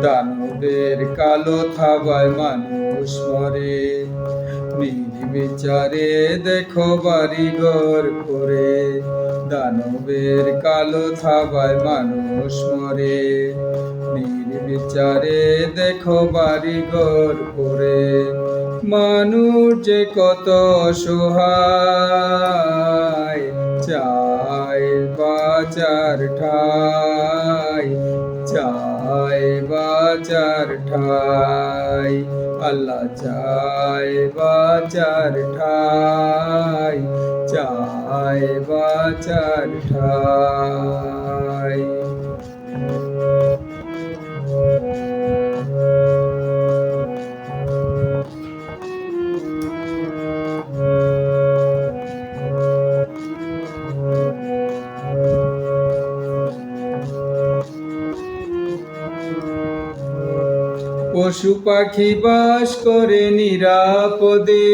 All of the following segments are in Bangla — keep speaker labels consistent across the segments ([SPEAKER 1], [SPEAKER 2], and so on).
[SPEAKER 1] দানবের কালো থাবায় মানুষ মরে, নির্বিচারে দেখো বাড়িঘর করে। দানবের কালো থাবায় মানুষ মরে, নির্বিচারে দেখো বাড়িঘর করে। মানুষ যে কত অসহায়, চায় বাঁচার ঠাই, চায় বাঁচার ঠাই। আল্লাহ চায় বাঁচার ঠাই, চায় বাঁচার ঠাই। পশু পাখি বাস করে নিরাপদে,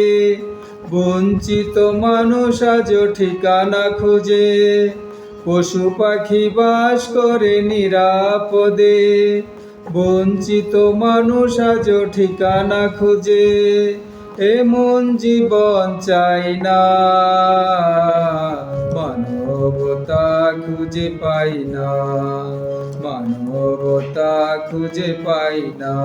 [SPEAKER 1] বঞ্চিত মানুষ আজও ঠিকানা খুঁজে। পশু পাখি বাস করে নিরাপদে, বঞ্চিত মানুষ আজও ঠিকানা খুঁজে। এমন জীবন চাই না, মানবতা খুঁজে পাই না, মানবতা খুঁজে পাই না।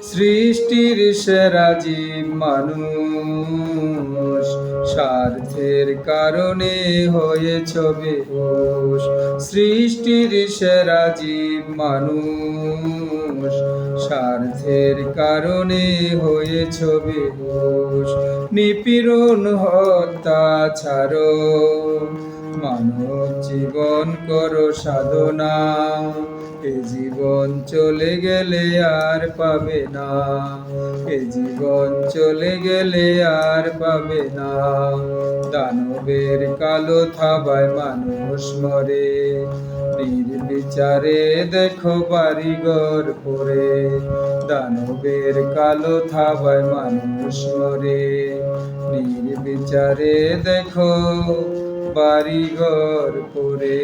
[SPEAKER 1] সৃষ্টির সেরা জীব মানুষ, স্বার্থের কারণে হয়েছ বেহুশ। সৃষ্টির সেরা জীব মানুষ, স্বার্থের কারণে হয়েছ বেহুশ। নিপীড়ন হত্যা ছাড়ো, মানব জীবন করো সাধনা। এ জীবন চলে গেলে আর পাবে না, এ জীবন চলে গেলে আর পাবে না। দানবের কালো থাবায় মানুষ মরে, নির্বিচারে দেখো বাড়িঘর পড়ে। দানবের কালো থাবায় মানুষ মরে, নির্বিচারে দেখো বাড়িঘর পড়ে।